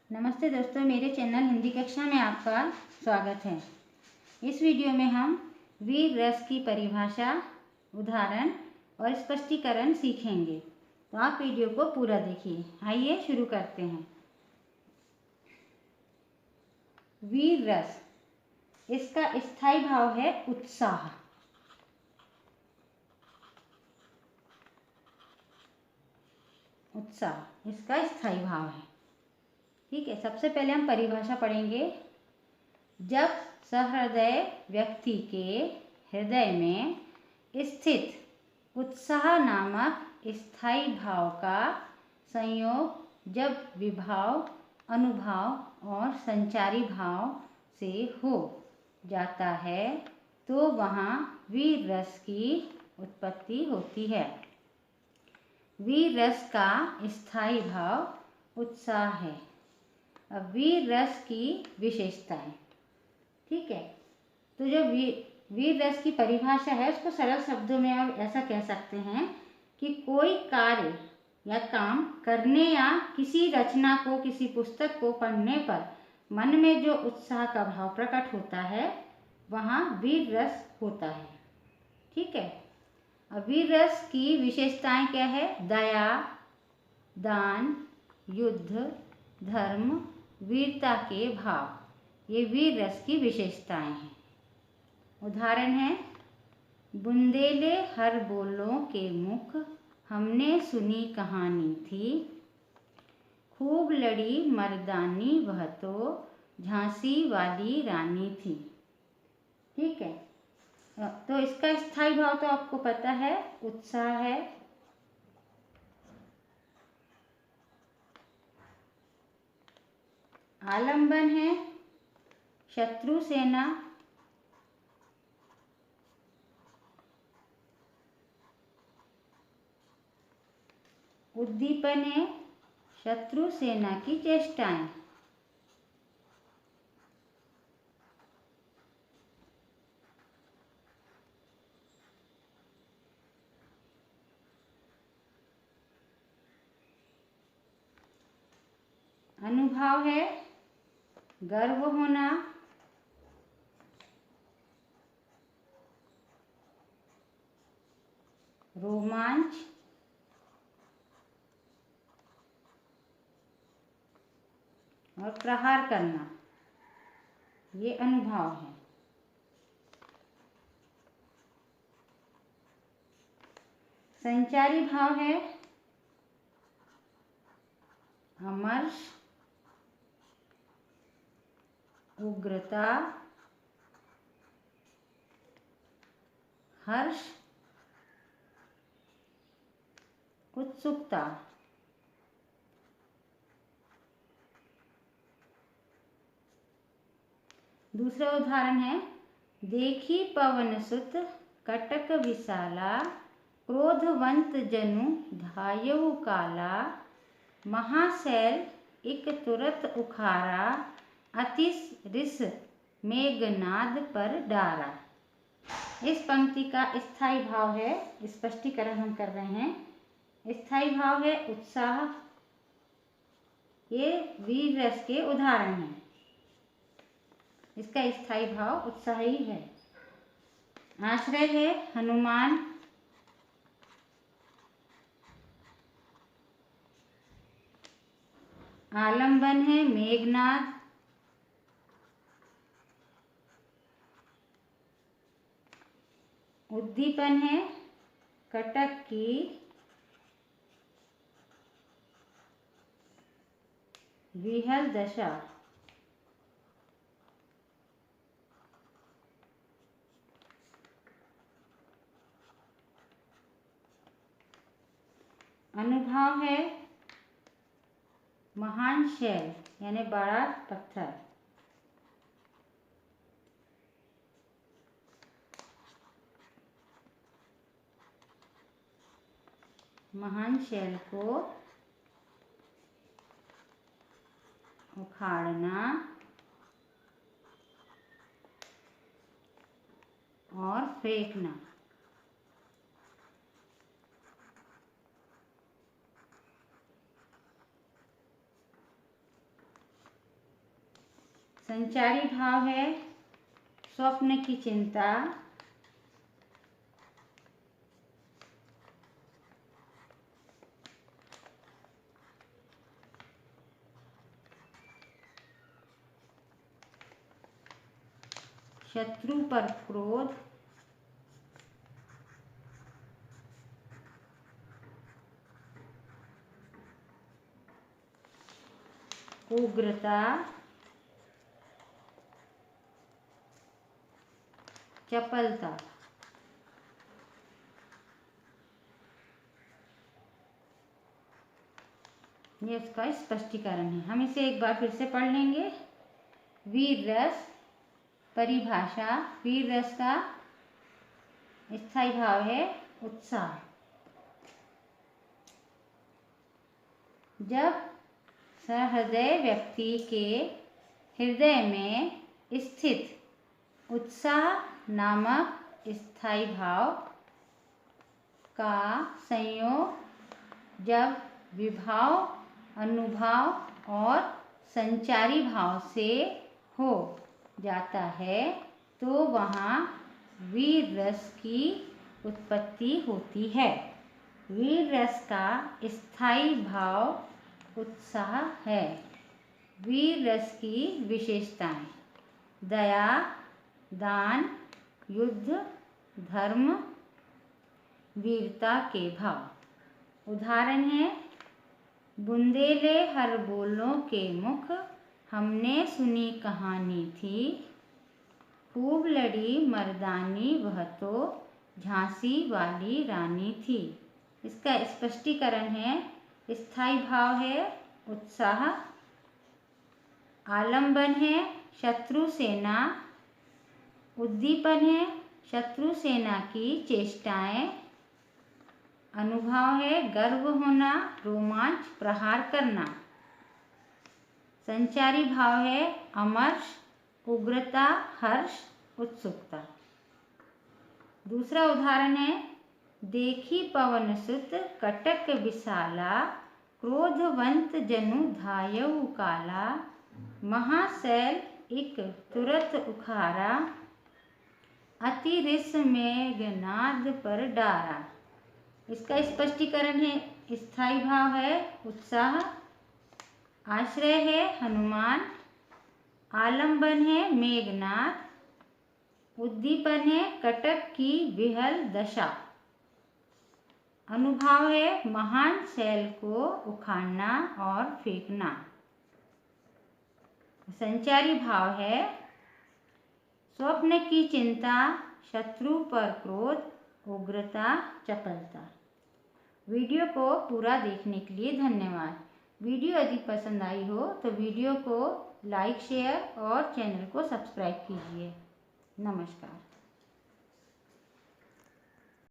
नमस्ते दोस्तों, मेरे चैनल हिंदी कक्षा में आपका स्वागत है। इस वीडियो में हम वीर रस की परिभाषा, उदाहरण और स्पष्टीकरण सीखेंगे, तो आप वीडियो को पूरा देखिए। आइए शुरू करते हैं। वीर रस, इसका स्थायी भाव है उत्साह। उत्साह इसका स्थायी भाव है। ठीक है, सबसे पहले हम परिभाषा पढ़ेंगे। जब सहृदय व्यक्ति के हृदय में स्थित उत्साह नामक स्थायी भाव का संयोग जब विभाव, अनुभाव और संचारी भाव से हो जाता है तो वहाँ वीर रस की उत्पत्ति होती है। वीर रस का स्थायी भाव उत्साह है। अब वीर रस की विशेषताएं। ठीक है, तो जो वीर रस की परिभाषा है उसको सरल शब्दों में आप ऐसा कह सकते हैं कि कोई कार्य या काम करने या किसी रचना को, किसी पुस्तक को पढ़ने पर मन में जो उत्साह का भाव प्रकट होता है वहाँ वीर रस होता है। ठीक है, अब वीर रस की विशेषताएं क्या है? दया, दान, युद्ध, धर्म, वीरता के भाव, ये वीर रस की विशेषताएं हैं। उदाहरण है, बुंदेले हर बोलों के मुख, हमने सुनी कहानी थी, खूब लड़ी मर्दानी वह तो झांसी वाली रानी थी। ठीक है, तो इसका स्थायी भाव तो आपको पता है, उत्साह है। आलंबन है शत्रु सेना, उद्दीपन है शत्रु सेना की चेष्टाएं, अनुभाव है गर्व होना, रोमांच, और प्रहार करना, ये अनुभव है। संचारी भाव है अमर्ष, उग्रता, हर्ष, उत्सुकता। दूसरा उदाहरण है, देखी पवन सुत कटक विशाला, क्रोधवंत जनु धायउ काला, महाशैल इक तुरत उखारा, अतिश रिस मेघनाद पर डारा। इस पंक्ति का स्थायी भाव है, स्पष्टीकरण हम कर रहे हैं। स्थायी भाव है उत्साह, ये वीर रस के उदाहरण हैं। इसका स्थायी भाव उत्साह ही है। आश्रय है हनुमान, आलंबन है मेघनाद, उद्दीपन है कटक की विहल दशा, अनुभाव है महान शैल यानी बड़ा पत्थर, महान शैल को उखाड़ना और फेंकना। संचारी भाव है स्वप्न की चिंता, शत्रु पर क्रोध, उग्रता, चपलता। ये इसका स्पष्टीकरण है। हम इसे एक बार फिर से पढ़ लेंगे। वीर रस परिभाषा। वीर रस का स्थायी भाव है उत्साह। जब सहृदय व्यक्ति के हृदय में स्थित उत्साह नामक स्थायी भाव का संयोग जब विभाव, अनुभाव और संचारी भाव से हो जाता है तो वहाँ वीर रस की उत्पत्ति होती है। वीर रस का स्थायी भाव उत्साह है। वीर रस की विशेषताएं: दया, दान, युद्ध, धर्म, वीरता के भाव। उदाहरण है: बुंदेले हर बोलों के मुख, हमने सुनी कहानी थी, खूब लड़ी मर्दानी वह तो झांसी वाली रानी थी। इसका स्पष्टीकरण है: स्थायी भाव है उत्साह, आलंबन है शत्रु सेना, उद्दीपन है शत्रु सेना की चेष्टाएं, अनुभाव है गर्व होना, रोमांच, प्रहार करना। संचारी भाव है अमर्ष, उग्रता, हर्ष, उत्सुकता। दूसरा उदाहरण है: देखी पवन सुत कटक विशाला, क्रोधवंत जनु धायउ काला, महाशैल इक तुरत उखारा, अति रिस मेघनाद पर डारा। इसका स्पष्टीकरण है: स्थायी भाव है उत्साह, आश्रय है हनुमान, आलंबन है मेघनाद, उद्दीपन है कटक की विहल दशा, अनुभाव है महान शैल को उखाड़ना और फेंकना। संचारी भाव है स्वप्न की चिंता, शत्रु पर क्रोध, उग्रता, चपलता। वीडियो को पूरा देखने के लिए धन्यवाद। वीडियो यदि पसंद आई हो तो वीडियो को लाइक, शेयर और चैनल को सब्सक्राइब कीजिए। नमस्कार।